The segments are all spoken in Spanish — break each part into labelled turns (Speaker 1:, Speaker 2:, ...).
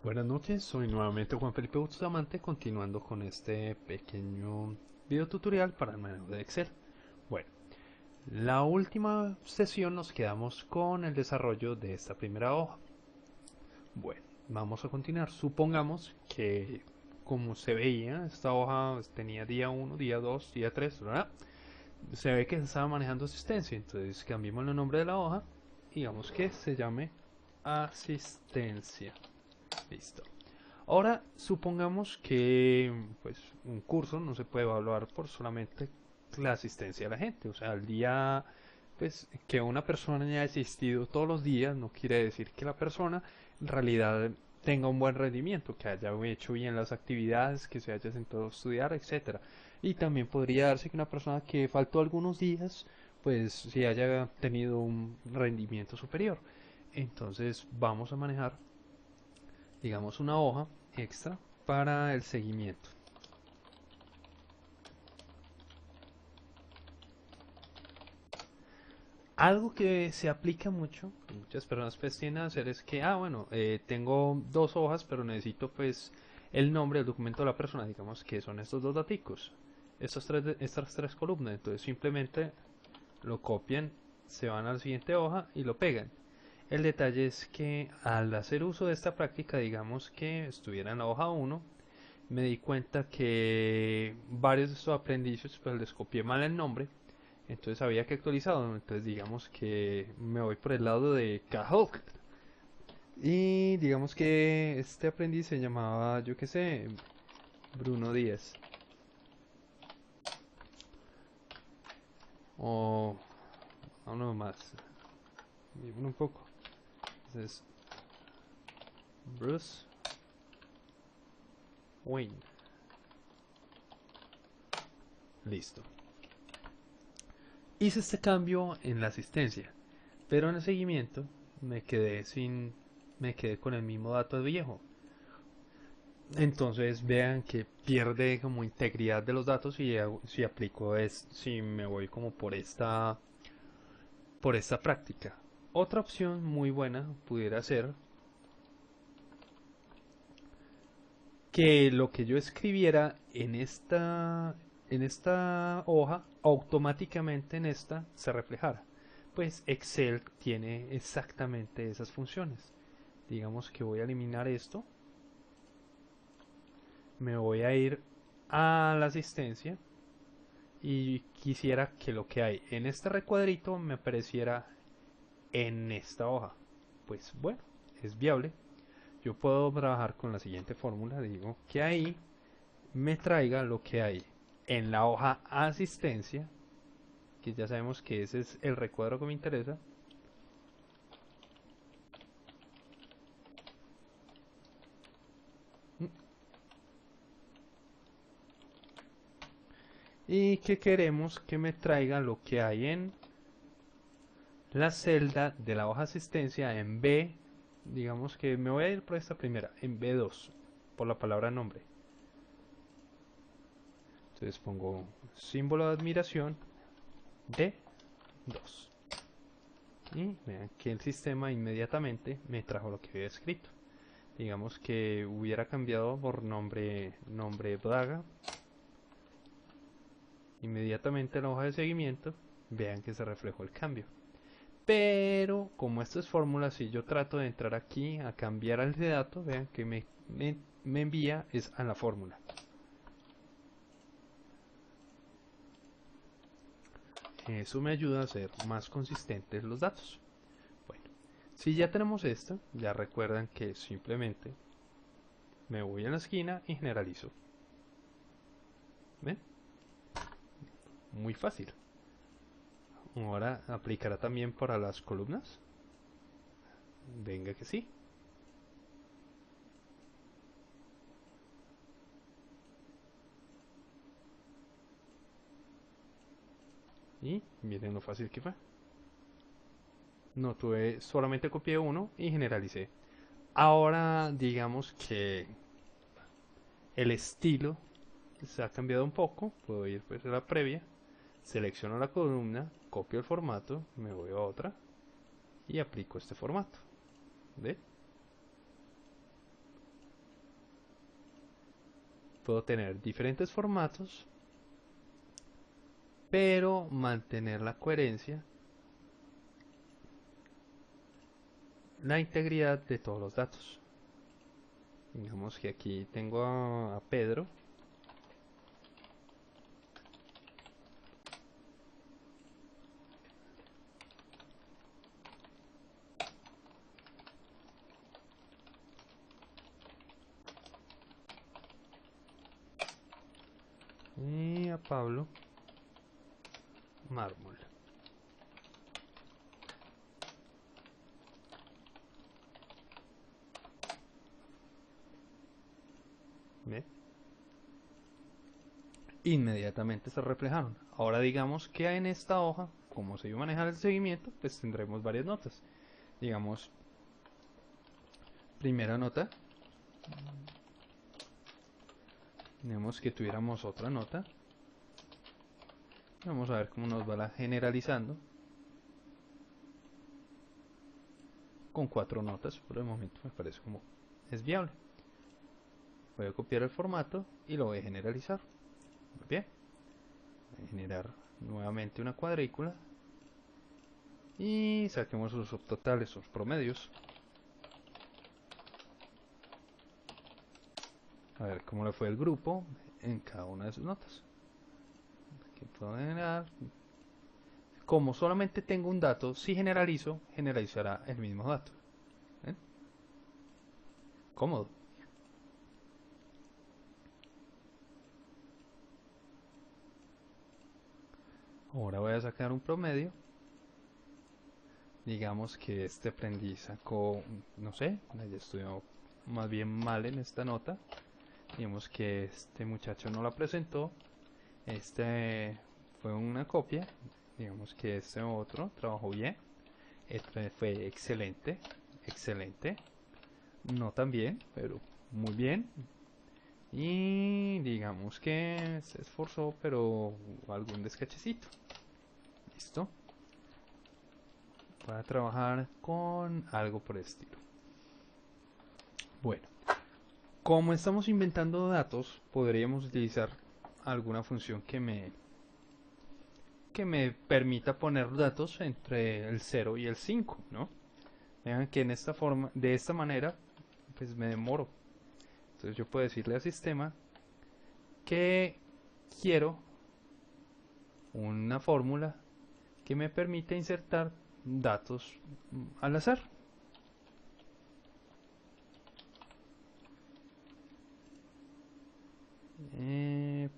Speaker 1: Buenas noches, soy nuevamente Juan Felipe Bustamante, continuando con este pequeño video tutorial para el manejo de Excel. Bueno, la última sesión nos quedamos con el desarrollo de esta primera hoja. Bueno, vamos a continuar. Supongamos que, como se veía, esta hoja tenía día 1, día 2, día 3, ¿verdad? Se ve que se estaba manejando asistencia, entonces cambiemos el nombre de la hoja y digamos que se llame asistencia. Listo. Ahora, supongamos que pues, un curso no se puede evaluar por solamente la asistencia de la gente. O sea, el día pues, que una persona haya asistido todos los días no quiere decir que la persona en realidad tenga un buen rendimiento, que haya hecho bien las actividades, que se haya sentado a estudiar, etcétera. Y también podría darse que una persona que faltó algunos días, pues si haya tenido un rendimiento superior. Entonces vamos a manejar, digamos, una hoja extra para el seguimiento. Algo que se aplica mucho, que muchas personas pues tienden a hacer es que, bueno, tengo dos hojas, pero necesito pues el nombre del documento de la persona, digamos que son estos dos daticos, estas tres columnas, entonces simplemente lo copian, se van a la siguiente hoja y lo pegan. El detalle es que al hacer uso de esta práctica, digamos que estuviera en la hoja 1, me di cuenta que varios de estos aprendices pues les copié mal el nombre, entonces había que actualizarlo. Entonces digamos que me voy por el lado de Kahawk y digamos que este aprendiz se llamaba, yo qué sé, Bruno Díaz, o uno más, un poco. Entonces Bruce Wayne. Listo. Hice este cambio en la asistencia, pero en el seguimiento me quedé con el mismo dato viejo. Entonces vean que pierde como integridad de los datos si aplico si me voy como por esta práctica. Otra opción muy buena pudiera ser que lo que yo escribiera en esta hoja automáticamente en esta se reflejara. Pues Excel tiene exactamente esas funciones. Digamos que voy a eliminar esto, me voy a ir a la asistencia y quisiera que lo que hay en este recuadrito me apareciera en esta hoja. Pues bueno, es viable. Yo puedo trabajar con la siguiente fórmula. Digo que ahí me traiga lo que hay en la hoja asistencia, que ya sabemos que ese es el recuadro que me interesa. Y que queremos que me traiga lo que hay en la celda de la hoja asistencia en B. Digamos que me voy a ir por esta primera, en B2, por la palabra nombre. Entonces pongo símbolo de admiración D2. Y vean que el sistema inmediatamente me trajo lo que había escrito. Digamos que hubiera cambiado por nombre Braga. Inmediatamente en la hoja de seguimiento, vean que se reflejó el cambio. Pero como esto es fórmula, si yo trato de entrar aquí a cambiar el de dato, vean que me envía es a la fórmula. Eso me ayuda a hacer más consistentes los datos. Bueno, si ya tenemos esto, ya recuerdan que simplemente me voy a la esquina y generalizo. ¿Ven? Muy fácil. Ahora aplicará también para las columnas. Venga que sí. Y miren lo fácil que fue. No tuve, solamente copié uno y generalicé. Ahora digamos que el estilo se ha cambiado un poco. Puedo ir pues a la previa, selecciono la columna, copio el formato, me voy a otra y aplico este formato. ¿Ve? puedo tener diferentes formatos, pero mantener la coherencia, la integridad de todos los datos. Digamos que aquí tengo a Pedro. Y a Pablo Mármol. ¿Ve? Inmediatamente se reflejaron. Ahora digamos que en esta hoja, como se iba a manejar el seguimiento, pues tendremos varias notas. Digamos, primera nota. Tenemos que tuviéramos otra nota. Vamos a ver cómo nos va la generalizando. Con 4 notas, por el momento me parece como es viable. Voy a copiar el formato y lo voy a generalizar. Muy bien. Voy a generar nuevamente una cuadrícula. Y saquemos sus subtotales, sus promedios. A ver cómo le fue el grupo en cada una de sus notas. Aquí puedo generar. Como solamente tengo un dato, si generalizo, generalizará el mismo dato. ¿Ven? Cómodo. Ahora voy a sacar un promedio. Digamos que este aprendiz sacó, no sé, ya estudió más bien mal en esta nota. Digamos que este muchacho no la presentó. Este fue una copia. Digamos que este otro trabajó bien. Este fue excelente. Excelente. No tan bien, pero muy bien. Y digamos que se esforzó, pero algún descachecito. Listo. Voy a trabajar con algo por el estilo. Bueno, como estamos inventando datos, podríamos utilizar alguna función que me permita poner datos entre el 0 y el 5, ¿no? Vean que en esta forma, de esta manera, pues me demoro. Entonces yo puedo decirle al sistema que quiero una fórmula que me permita insertar datos al azar.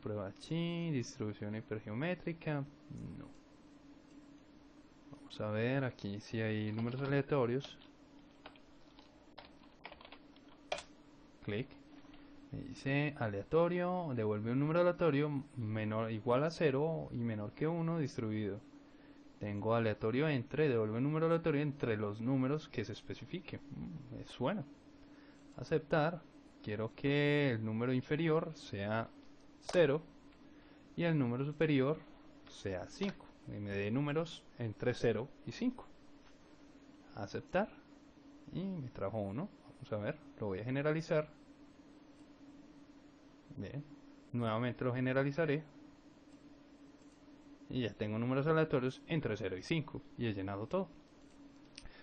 Speaker 1: Prueba chi, distribución hipergeométrica. No. Vamos a ver aquí si hay números aleatorios. Clic. Me dice aleatorio, devuelve un número aleatorio menor igual a 0 y menor que 1 distribuido. Tengo aleatorio entre, devuelve un número aleatorio entre los números que se especifique. Me suena. Aceptar. Quiero que el número inferior sea 0 y el número superior sea 5. Y me dé números entre 0 y 5. Aceptar. Y me trajo uno. Vamos a ver. Lo voy a generalizar. Bien. Nuevamente lo generalizaré. Y ya tengo números aleatorios entre 0 y 5. Y he llenado todo.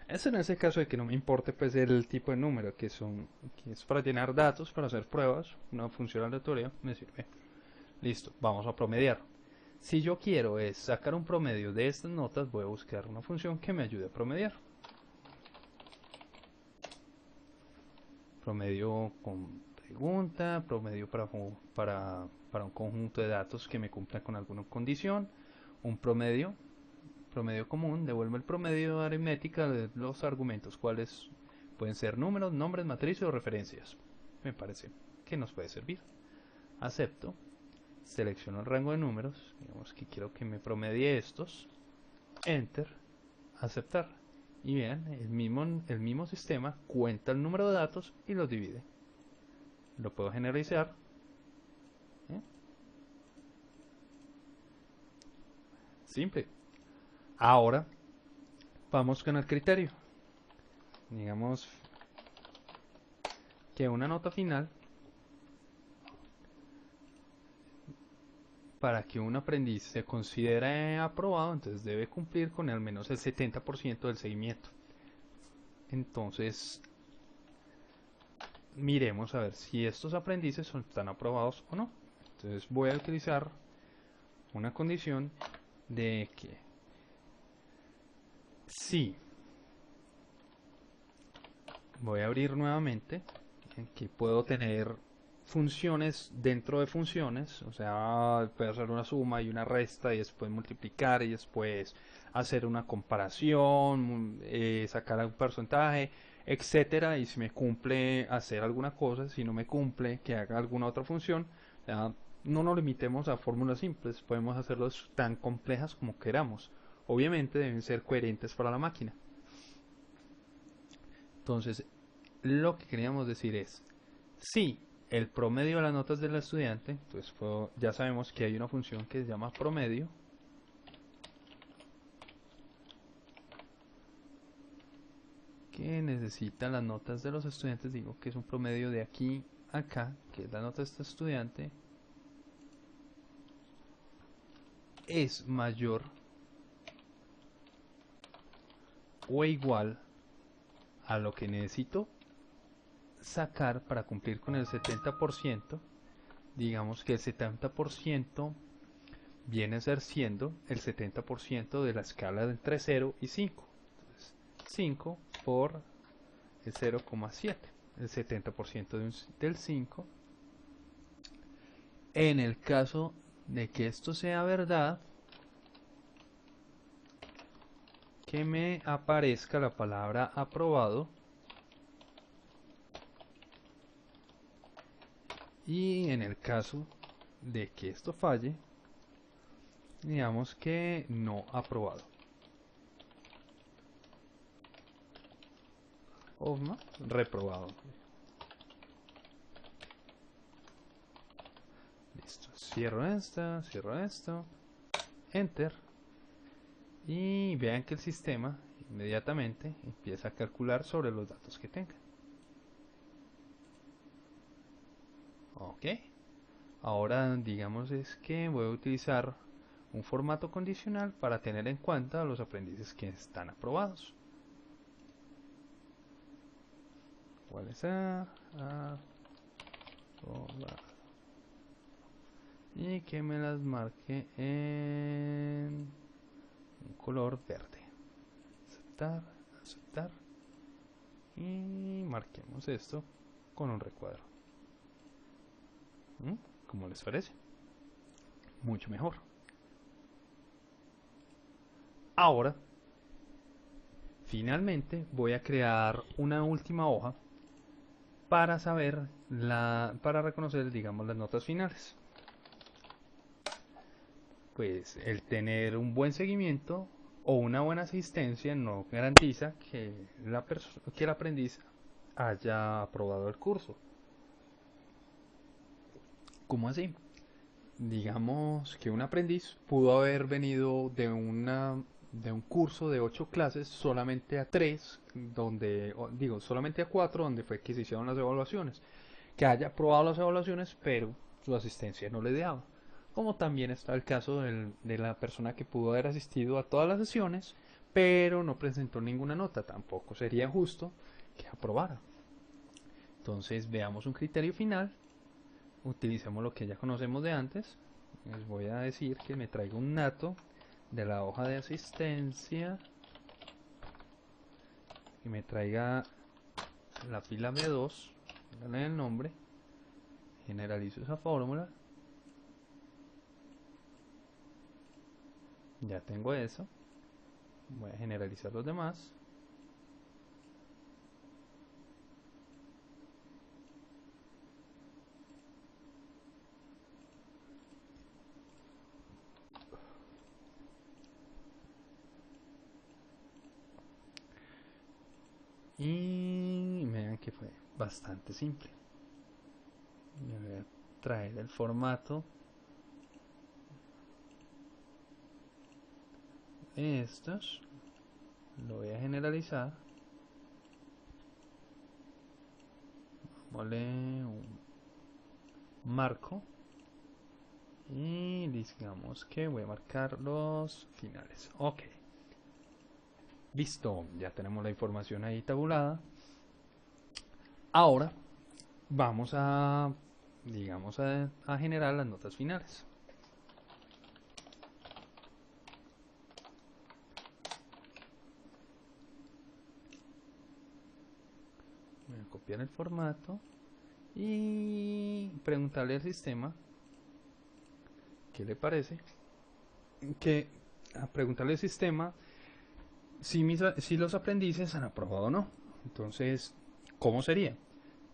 Speaker 1: Eso en ese caso de que no me importe pues el tipo de número que es para llenar datos, para hacer pruebas, una función aleatoria me sirve. Listo, vamos a promediar. Si yo quiero es sacar un promedio de estas notas, voy a buscar una función que me ayude a promediar. Promedio con pregunta, promedio para un conjunto de datos que me cumplan con alguna condición, un promedio común, devuelve el promedio aritmética de los argumentos, cuáles pueden ser números, nombres, matrices o referencias. Me parece que nos puede servir. Acepto, selecciono el rango de números, digamos que quiero que me promedie estos, enter, aceptar. Y bien, el mismo sistema cuenta el número de datos y los divide. Lo puedo generalizar. Simple. Ahora vamos con el criterio. Digamos que una nota final para que un aprendiz se considere aprobado, entonces debe cumplir con al menos el 70% del seguimiento. Entonces, miremos a ver si estos aprendices están aprobados o no. Entonces voy a utilizar una condición de que si voy a abrir nuevamente, aquí puedo tener funciones dentro de funciones, o sea, puedo hacer una suma y una resta y después multiplicar y después hacer una comparación, sacar un porcentaje, etcétera, y si me cumple hacer alguna cosa, si no me cumple que haga alguna otra función. O sea, no nos limitemos a fórmulas simples, podemos hacerlos tan complejas como queramos. Obviamente deben ser coherentes para la máquina. Entonces, lo que queríamos decir es, si el promedio de las notas del estudiante, entonces ya sabemos que hay una función que se llama promedio, que necesita las notas de los estudiantes, digo que es un promedio de aquí a acá, que es la nota de este estudiante, es mayor o igual a lo que necesito sacar para cumplir con el 70%, digamos que el 70% viene a ser siendo el 70% de la escala entre 0 y 5. Entonces, 5 por el 0,7, el 70% del 5. En el caso de que esto sea verdad, que me aparezca la palabra aprobado. Y en el caso de que esto falle, digamos que no aprobado. O no, reprobado. Listo. Cierro esto. Enter. Y vean que el sistema inmediatamente empieza a calcular sobre los datos que tenga. Ok. Ahora digamos es que voy a utilizar un formato condicional para tener en cuenta los aprendices que están aprobados. ¿Cuál es aprobado? Y que me las marque en un color verde. Aceptar. Y marquemos esto con un recuadro. ¿Cómo les parece? Mucho mejor. Ahora, finalmente voy a crear una última hoja para saber para reconocer, digamos, las notas finales. Pues el tener un buen seguimiento o una buena asistencia no garantiza que el aprendiz haya aprobado el curso. ¿Cómo así? Digamos que un aprendiz pudo haber venido de un curso de 8 clases solamente a 3, solamente a 4, donde fue que se hicieron las evaluaciones. Que haya aprobado las evaluaciones, pero su asistencia no le daba. Como también está el caso de la persona que pudo haber asistido a todas las sesiones, pero no presentó ninguna nota. Tampoco sería justo que aprobara. Entonces veamos un criterio final. Utilicemos lo que ya conocemos de antes. Les voy a decir que me traiga un nato de la hoja de asistencia y me traiga la fila B2, dale el nombre, generalizo esa fórmula. Ya tengo eso. Voy a generalizar los demás. Y vean que fue bastante simple. Me voy a traer el formato de estos. Lo voy a generalizar. Vale un marco. Y digamos que voy a marcar los finales. Ok. Listo, ya tenemos la información ahí tabulada. Ahora vamos a, digamos, a generar las notas finales. Voy a copiar el formato y preguntarle al sistema qué le parece. Que a preguntarle al sistema si los aprendices han aprobado o no. Entonces, ¿cómo sería?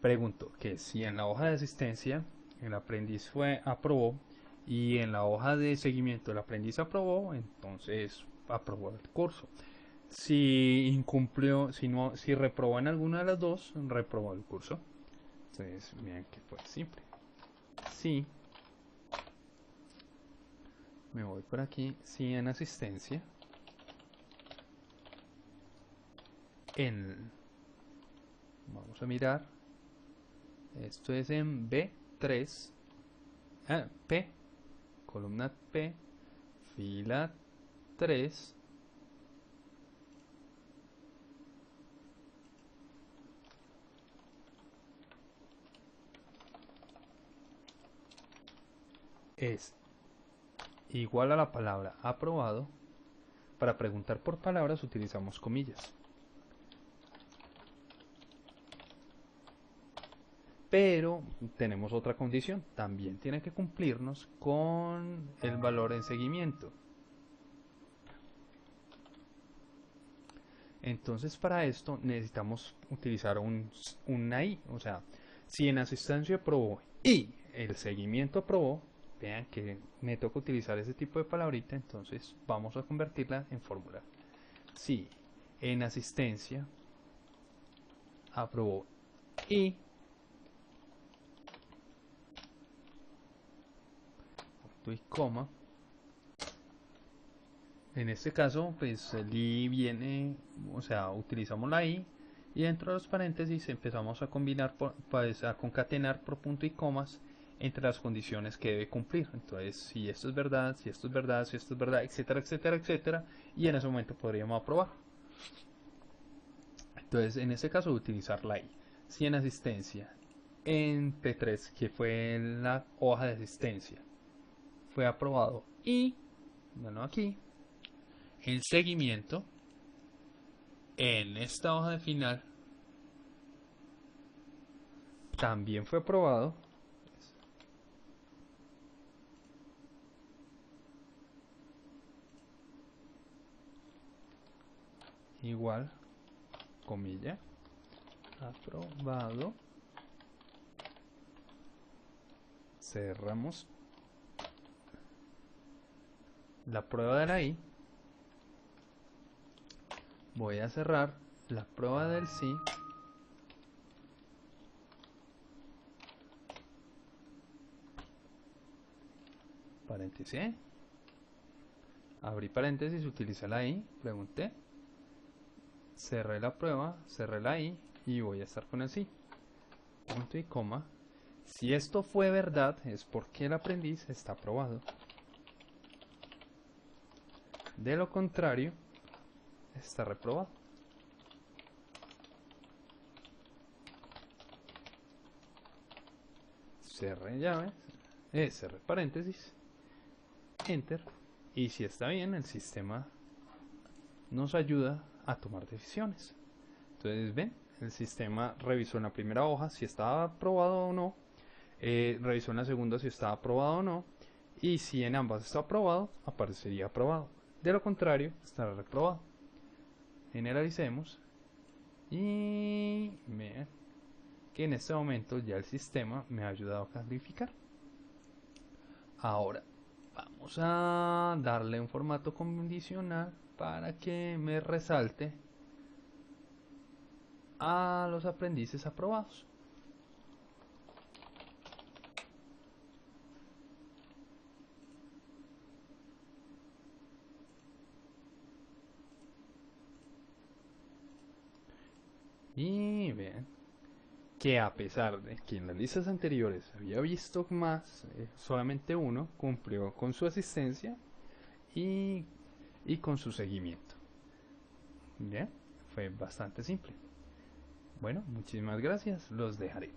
Speaker 1: Pregunto que si en la hoja de asistencia el aprendiz aprobó y en la hoja de seguimiento el aprendiz aprobó, entonces aprobó el curso. Si incumplió, si reprobó en alguna de las dos, reprobó el curso. Entonces, miren que fue simple. Si me voy por aquí, si en asistencia, en, vamos a mirar, esto es en B3, P, columna P, fila 3, es igual a la palabra aprobado. Para preguntar por palabras utilizamos comillas. Pero tenemos otra condición, también tiene que cumplirnos con el valor en seguimiento. Entonces para esto necesitamos utilizar una i, o sea, si en asistencia aprobó y el seguimiento aprobó, vean que me toca utilizar ese tipo de palabrita, entonces vamos a convertirla en fórmula. Si en asistencia aprobó y punto y coma, en este caso pues el i viene, o sea, utilizamos la i y dentro de los paréntesis empezamos a combinar, pues a concatenar por punto y comas entre las condiciones que debe cumplir. Entonces, si esto es verdad, si esto es verdad, si esto es verdad, etcétera, etcétera, etcétera, y en ese momento podríamos aprobar. Entonces, en este caso, utilizar la i. Si en asistencia, en P3, que fue la hoja de asistencia, fue aprobado y, bueno, aquí, el seguimiento, en esta hoja de final, también fue aprobado. Igual, comilla, aprobado. Cerramos la prueba de la i. Voy a cerrar la prueba del sí. Paréntesis. Abrí paréntesis, utiliza la i, pregunté. Cerré la prueba, cerré la i y voy a estar con el sí. Punto y coma. Si esto fue verdad, es porque el aprendiz está aprobado. De lo contrario, está reprobado. Cerré llave, cerré paréntesis, enter. Y si está bien, el sistema nos ayuda a tomar decisiones. Entonces, ven, el sistema revisó en la primera hoja si estaba aprobado o no, revisó en la segunda si estaba aprobado o no, y si en ambas está aprobado, aparecería aprobado. De lo contrario, estará reprobado. Generalicemos y vean que en este momento ya el sistema me ha ayudado a calificar. Ahora vamos a darle un formato condicional para que me resalte a los aprendices aprobados. Y vean que a pesar de que en las listas anteriores había visto más, solamente uno cumplió con su asistencia y, y con su seguimiento. ¿Ya? Fue bastante simple. Bueno, muchísimas gracias, los dejaré.